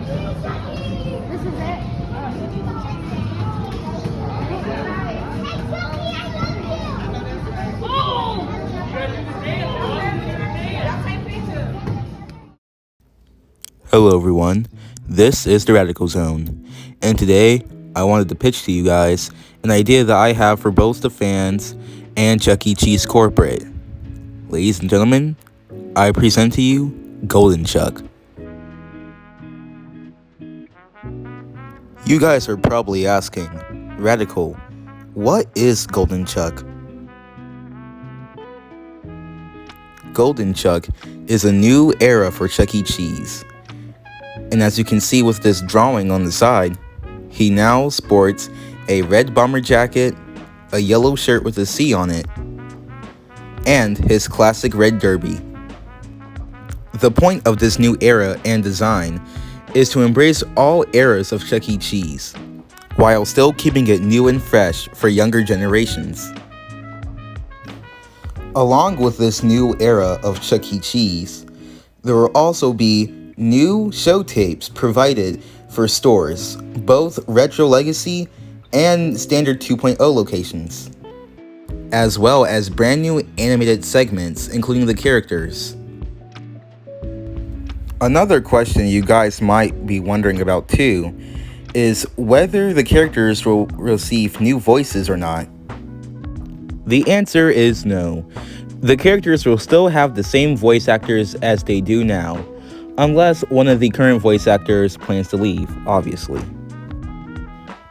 This is it. Hello everyone, this is the Radical Zone, and today I wanted to pitch to you guys an idea that I have for both the fans and Chuck E. Cheese corporate. Ladies and gentlemen, I present to you Golden Chuck. You guys are probably asking, Radical, what is Golden Chuck? Golden Chuck is a new era for Chuck E. Cheese. And as you can see with this drawing on the side, he now sports a red bomber jacket, a yellow shirt with a C on it, and his classic red derby. The point of this new era and design is to embrace all eras of Chuck E. Cheese, while still keeping it new and fresh for younger generations. Along with this new era of Chuck E. Cheese, there will also be new show tapes provided for stores, both Retro Legacy and Standard 2.0 locations, as well as brand new animated segments including the characters. Another question you guys might be wondering about too is whether the characters will receive new voices or not. The answer is no. The characters will still have the same voice actors as they do now, unless one of the current voice actors plans to leave, obviously.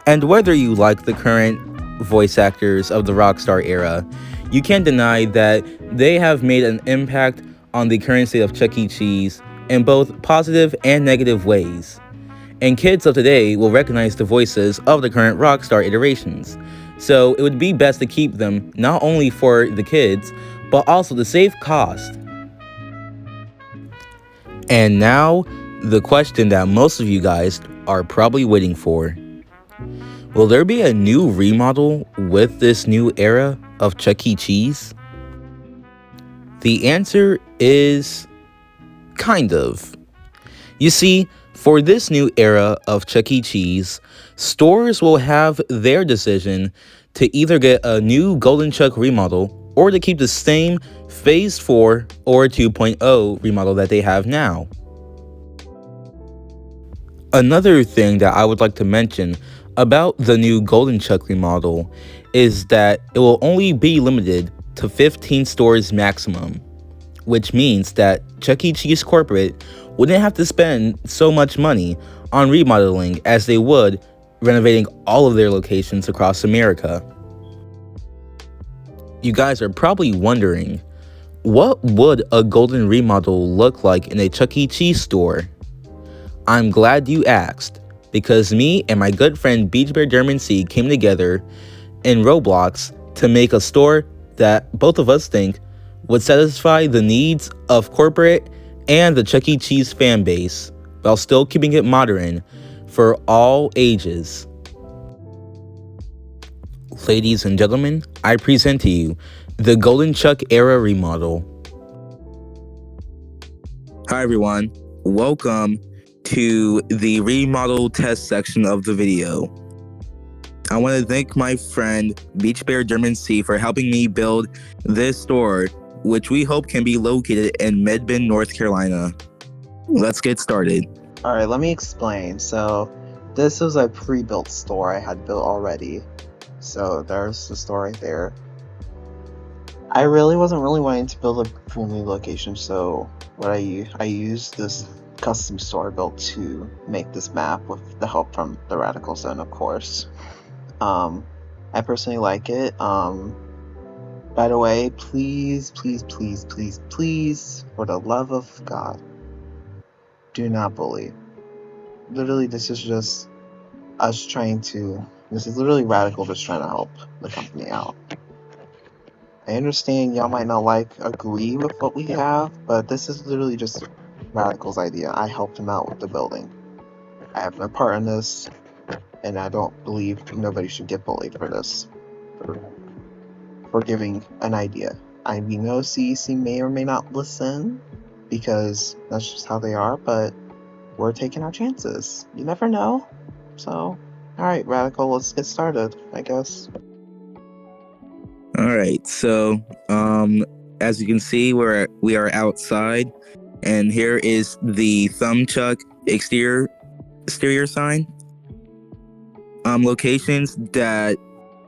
And whether you like the current voice actors of the Rockstar era, you can't deny that they have made an impact on the current state of Chuck E. Cheese in both positive and negative ways. And kids of today will recognize the voices of the current Rockstar iterations, so it would be best to keep them not only for the kids, but also to save cost. And now, the question that most of you guys are probably waiting for. Will there be a new remodel with this new era of Chuck E. Cheese? The answer is kind of. You see, for this new era of Chuck E. Cheese, stores will have their decision to either get a new Golden Chuck remodel or to keep the same Phase 4 or 2.0 remodel that they have now. Another thing that I would like to mention about the new Golden Chuck remodel is that it will only be limited to 15 stores maximum, which means that Chuck E. Cheese Corporate wouldn't have to spend so much money on remodeling as they would renovating all of their locations across America. You guys are probably wondering, what would a golden remodel look like in a Chuck E. Cheese store? I'm glad you asked, because me and my good friend Beach Bear German C came together in Roblox to make a store that both of us think would satisfy the needs of corporate and the Chuck E. Cheese fan base, while still keeping it modern for all ages. Ladies and gentlemen, I present to you the Golden Chuck era remodel. Hi everyone, welcome to the remodel test section of the video. I want to thank my friend Beach Bear German C for helping me build this store, which we hope can be located in Medbin, North Carolina. Let's get started. Alright, let me explain. So, this was a pre-built store I had built already. So, there's the store right there. I wasn't wanting to build a full new location, so what I used this custom store built to make this map with the help from the Radical Zone, of course. I personally like it. By the way, please, for the love of God, do not bully. Literally, this is literally Radical just trying to help the company out. I understand y'all might not agree with what we have, but this is literally just Radical's idea. I helped him out with the building. I have no part in this, and I don't believe nobody should get bullied for this. For giving an idea. We know CEC may or may not listen, because that's just how they are, but we're taking our chances. You never know. So, alright, Radical, let's get started, I guess. All right, so as you can see, we are outside, and here is the thumb chuck exterior sign. Locations that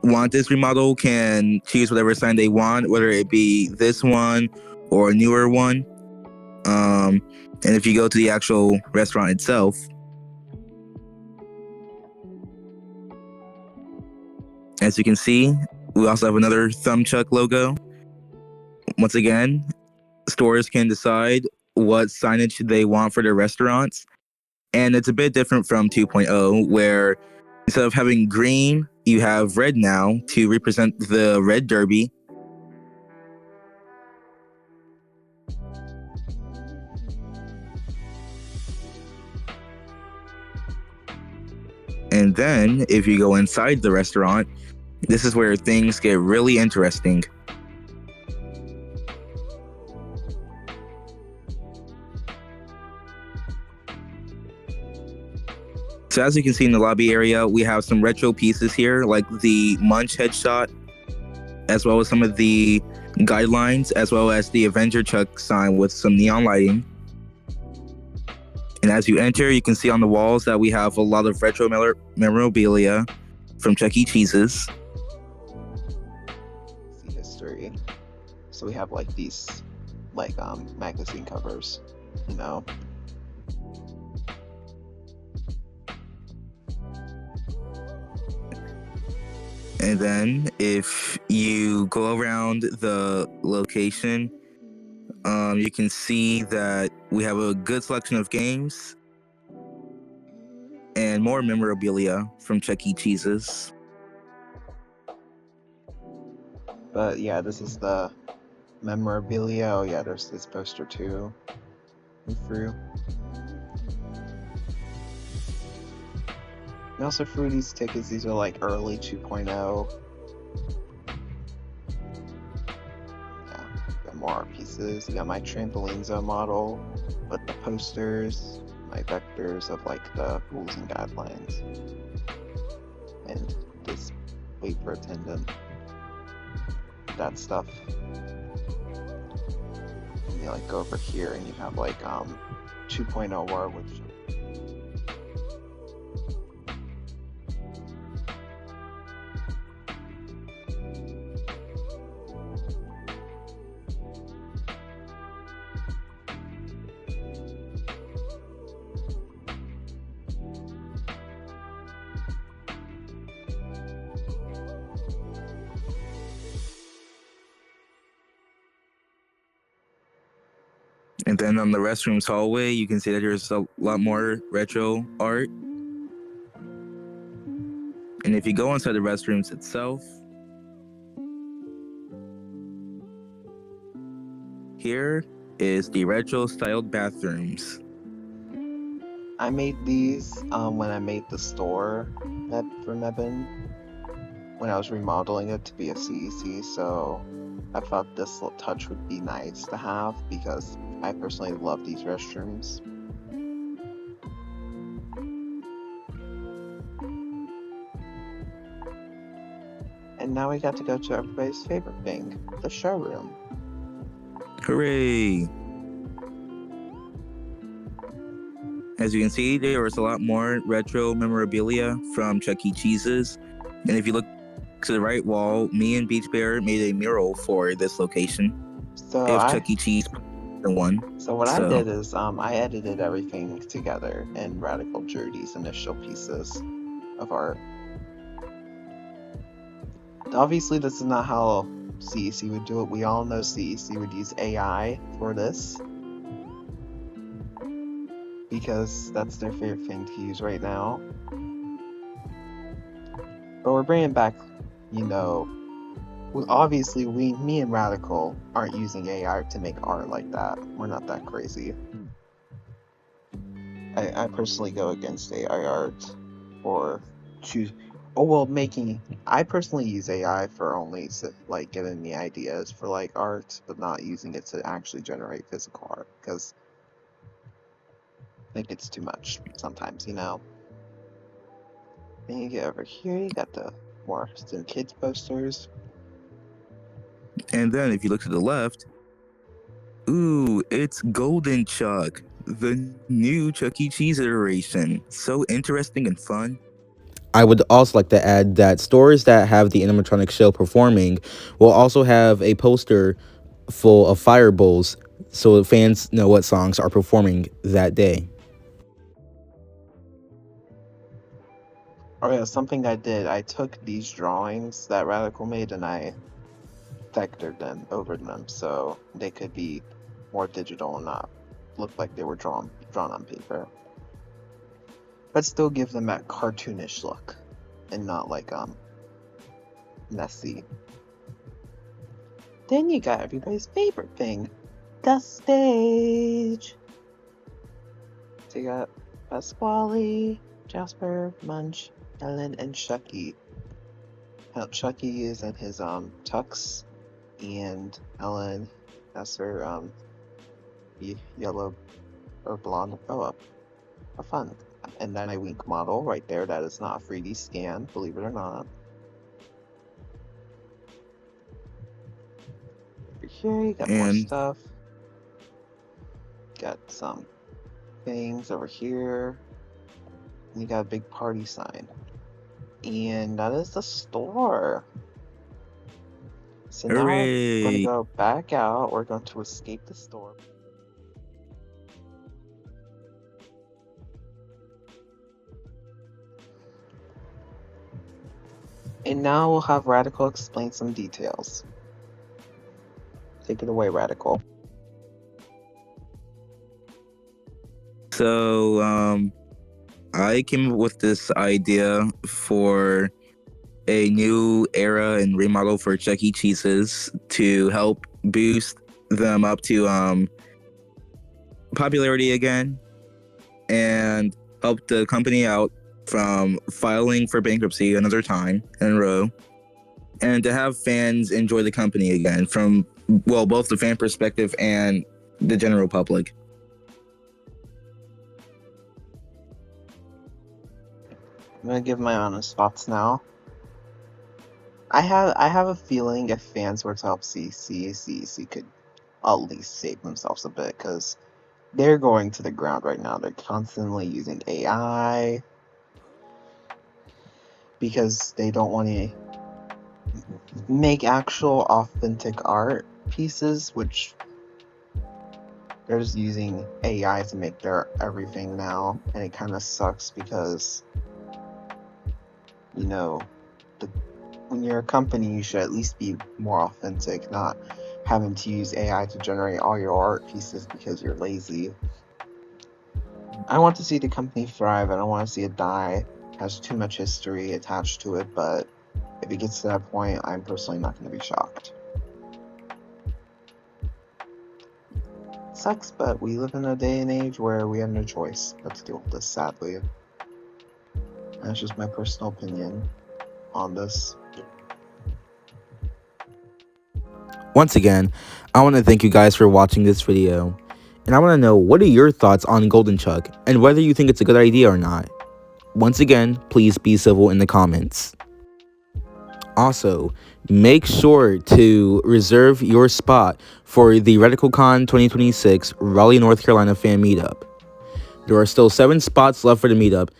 want this remodel can choose whatever sign they want, whether it be this one or a newer one. And if you go to the actual restaurant itself, as you can see, we also have another thumb chuck logo. Once again, stores can decide what signage they want for their restaurants. And it's a bit different from 2.0, where instead of having green, you have red now to represent the red derby. And then, if you go inside the restaurant, this is where things get really interesting. So as you can see in the lobby area, we have some retro pieces here, like the Munch headshot, as well as some of the guidelines, as well as the Avenger Chuck sign with some neon lighting. And as you enter, you can see on the walls that we have a lot of retro memorabilia from Chuck E. Cheese's. See history. So we have like these like magazine covers, you know. And then if you go around the location, you can see that we have a good selection of games and more memorabilia from Chuck E. Cheese's. But yeah, this is the memorabilia. Oh yeah, there's this poster too. Through. And also for these tickets, these are like early 2.0. Yeah, got more art pieces. You got my trampoline zone model with the posters, my vectors of like the rules and guidelines, and this paper attendant. That stuff. And you like go over here and you have like 2.0 war, which And then on the restrooms hallway, you can see that there's a lot more retro art. And if you go inside the restrooms itself, here is the retro styled bathrooms. I made these when I made the store for Mebane, when I was remodeling it to be a CEC, so I thought this little touch would be nice to have because I personally love these restrooms. And now we got to go to everybody's favorite thing, the showroom. Hooray! As you can see, there was a lot more retro memorabilia from Chuck E. Cheese's. And if you look to the right wall, me and Beach Bear made a mural for this location. So If Chuck E. Cheese one. So what I did is I edited everything together in Radical Journey's initial pieces of art. Obviously, this is not how CEC would do it. We all know CEC would use AI for this because that's their favorite thing to use right now. But we're bringing back, you know, obviously me and Radical aren't using AI to make art like that. We're not that crazy. I personally go against AI art or choose. Oh well, I personally use AI for only like giving me ideas for like art, but not using it to actually generate physical art because Like, it's too much sometimes, you know? Then you get over here, you got the more some kids posters. And then if you look to the left, ooh, it's Golden Chuck, the new Chuck E. Cheese iteration. So interesting and fun. I would also like to add that stores that have the animatronic show performing will also have a poster full of fire bowls so fans know what songs are performing that day. Oh yeah, something I did, I took these drawings that Radical made and I vectored them over them so they could be more digital and not look like they were drawn on paper. But still give them that cartoonish look and not like messy. Then you got everybody's favorite thing, the stage. So you got Pasquale, Jasper, Munch, Ellen, and Chucky. Chucky is in his tux, and Ellen has her yellow or blonde bow up. Have fun. And then a wink model right there. That is not a 3D scan, believe it or not. Over here you got more And stuff. Got some things over here. And you got a big party sign. And that is the store. So now we're going to hooray! go back out. We're going to escape the store. And now we'll have Radical explain some details. Take it away, Radical. So, I came up with this idea for a new era and remodel for Chuck E. Cheese's to help boost them up to popularity again and help the company out from filing for bankruptcy another time in a row, and to have fans enjoy the company again from, well, both the fan perspective and the general public. I'm going to give my honest thoughts now. I have a feeling if fans were to help CEC could at least save themselves a bit, because they're going to the ground right now. They're constantly using AI because they don't want to make actual authentic art pieces, which they're just using AI to make their everything now, and it kind of sucks because, you know, when you're a company, you should at least be more authentic, not having to use AI to generate all your art pieces because you're lazy. I want to see the company thrive. I don't want to see it die. It has too much history attached to it, but if it gets to that point, I'm personally not going to be shocked. It sucks, but we live in a day and age where we have no choice but to deal with this, sadly. That's just my personal opinion on this. Once again, I want to thank you guys for watching this video, and I want to know, what are your thoughts on Golden Chuck and whether you think it's a good idea or not. Once again, please be civil in the comments. Also, make sure to reserve your spot for the RadicalCon 2026 Raleigh, North Carolina fan meetup. There are still 7 spots left for the meetup,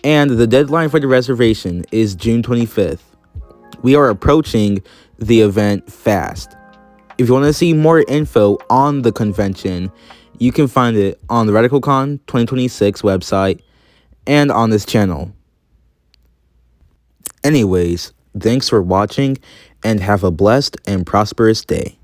and the deadline for the reservation is June 25th. We are approaching the event fast. If you want to see more info on the convention, you can find it on the RadicalCon 2026 website and on this channel. Anyways, thanks for watching and have a blessed and prosperous day.